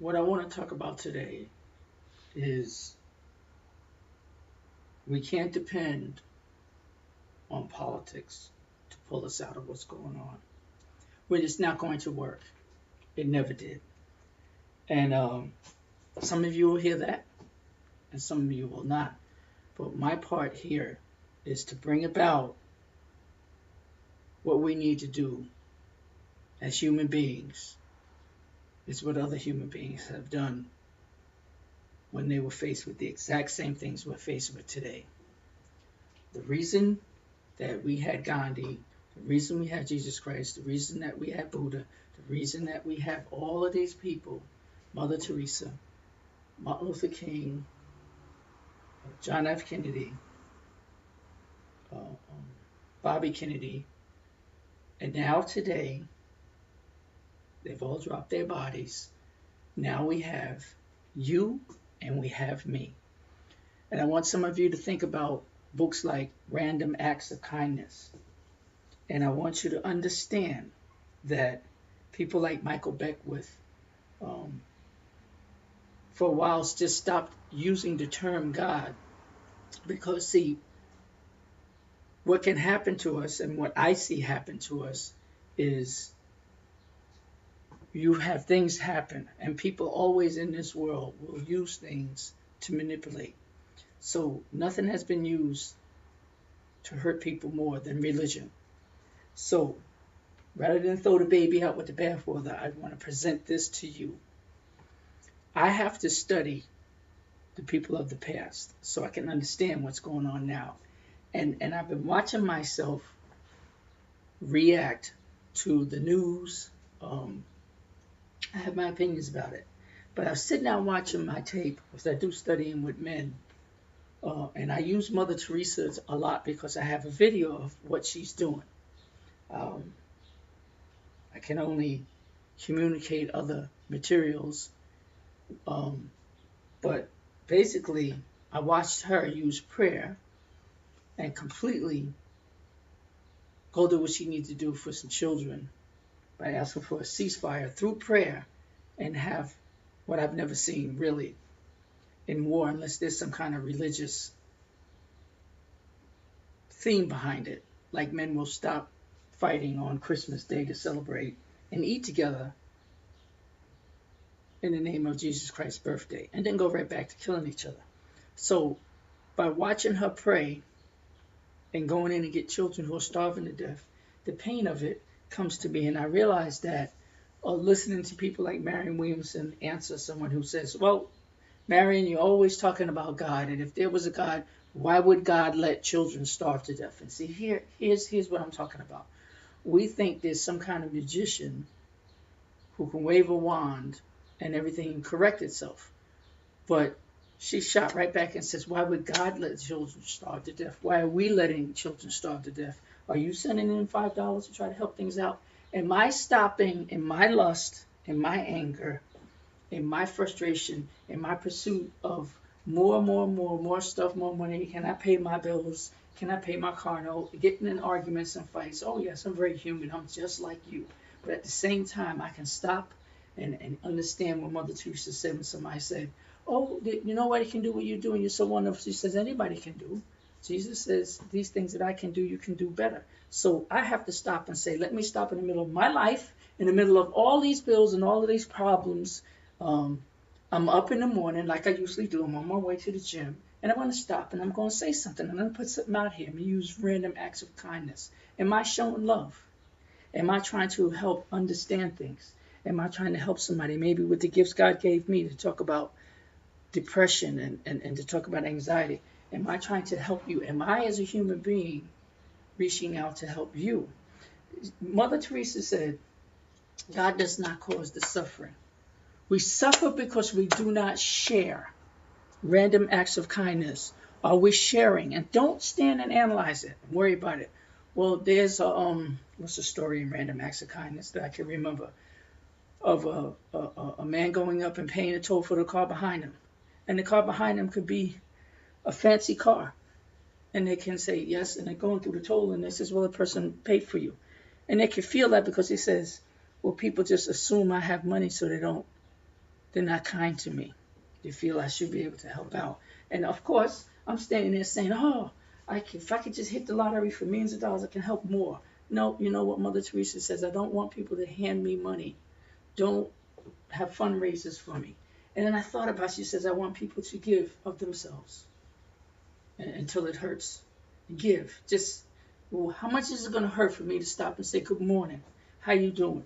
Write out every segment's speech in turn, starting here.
What I want to talk about today is we can't depend on politics to pull us out of what's going on. When it's not going to work. It never did. And some of you will hear that, and some of you will not. But my part here is to bring about what we need to do as human beings. Is what other human beings have done when they were faced with the exact same things we're faced with today. The reason that we had Gandhi, the reason we had Jesus Christ, the reason that we had Buddha, the reason that we have all of these people, Mother Teresa, Martin Luther King, John F. Kennedy, Bobby Kennedy, and now today, they've all dropped their bodies. Now we have you and we have me. And I want some of you to think about books like Random Acts of Kindness. And I want you to understand that people like Michael Beckwith, for a while, just stopped using the term God. Because, see, what can happen to us and what I see happen to us is you have things happen, and people always in this world will use things to manipulate. So nothing has been used to hurt people more than religion. So rather than throw the baby out with the bathwater, I want to present this to you. I have to study the people of the past so I can understand what's going on now. And I've been watching myself react to the news. I have my opinions about it. But I was sitting down watching my tape, because I do studying with men. And I use Mother Teresa a lot because I have a video of what she's doing. I can only communicate other materials. But basically, I watched her use prayer and completely go do what she needs to do for some children by asking for a ceasefire through prayer, and have what I've never seen really in war, unless there's some kind of religious theme behind it, like men will stop fighting on Christmas Day to celebrate and eat together in the name of Jesus Christ's birthday, and then go right back to killing each other. So by watching her pray and going in and get children who are starving to death, the pain of it comes to me, and I realize that listening to people like Marianne Williamson answer someone who says, well, Marianne, you're always talking about God, and if there was a God, why would God let children starve to death? And see, here's what I'm talking about. We think there's some kind of magician who can wave a wand and everything can correct itself. But she shot right back and says, why would God let children starve to death? Why are we letting children starve to death? Are you sending in $5 to try to help things out? Am I stopping in my lust, in my anger, in my frustration, in my pursuit of more stuff, more money? Can I pay my bills? Can I pay my car note? Getting in arguments and fights. Oh, yes, I'm very human. I'm just like you. But at the same time, I can stop and understand what Mother Teresa said when somebody said, oh, nobody can do what you're doing. You're so wonderful. She says, anybody can do. Jesus says, these things that I can do, you can do better. So I have to stop and say, let me stop in the middle of my life, in the middle of all these bills and all of these problems. I'm up in the morning like I usually do. I'm on my way to the gym. And I'm going to stop and I'm going to say something. I'm going to put something out here. I'm going to use random acts of kindness. Am I showing love? Am I trying to help understand things? Am I trying to help somebody maybe with the gifts God gave me to talk about depression and to talk about anxiety? Am I trying to help you? Am I, as a human being, reaching out to help you? Mother Teresa said, God does not cause the suffering. We suffer because we do not share. Random acts of kindness. Are we sharing? And don't stand and analyze it. Worry about it. Well, there's what's the story in Random Acts of Kindness that I can remember of a man going up and paying a toll for the car behind him. And the car behind him could be a fancy car. And they can say yes, and they're going through the toll, and they says, well, the person paid for you. And they can feel that because he says, well, people just assume I have money so they don't they're not kind to me. They feel I should be able to help out. And of course, I'm standing there saying, oh, if I could just hit the lottery for millions of dollars, I can help more. No, you know what Mother Teresa says? I don't want people to hand me money. Don't have fundraisers for me. And then I thought about, she says, I want people to give of themselves until it hurts. Give. Just, well, how much is it going to hurt for me to stop and say, good morning, how you doing?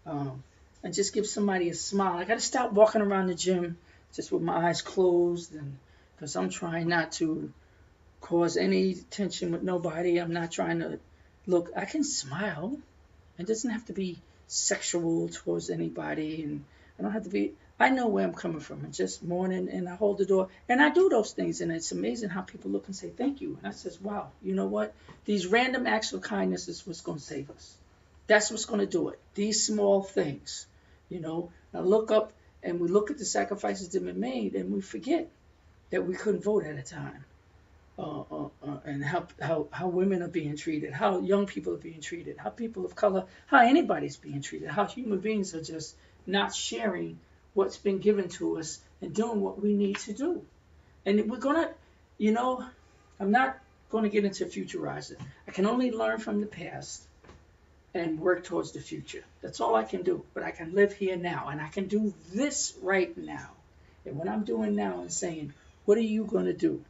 And just give somebody a smile. I got to stop walking around the gym just with my eyes closed, and because I'm trying not to cause any tension with nobody. I'm not trying to look. I can smile. It doesn't have to be sexual towards anybody, and I don't have to be. I know where I'm coming from. And just morning, and I hold the door, and I do those things, and it's amazing how people look and say thank you. And I says, wow, you know what? These random acts of kindness is what's going to save us. That's what's going to do it. These small things, I look up and we look at the sacrifices that have been made, and we forget that we couldn't vote at a time. And how women are being treated, how young people are being treated, how people of color, how anybody's being treated, how human beings are just not sharing what's been given to us and doing what we need to do. And we're going to, I'm not going to get into futurizing. I can only learn from the past and work towards the future. That's all I can do. But I can live here now, and I can do this right now. And what I'm doing now is saying, what are you going to do?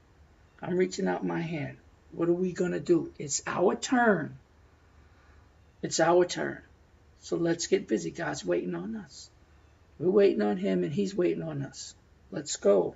I'm reaching out my hand. What are we going to do? It's our turn. It's our turn. So let's get busy. God's waiting on us. We're waiting on him, and he's waiting on us. Let's go.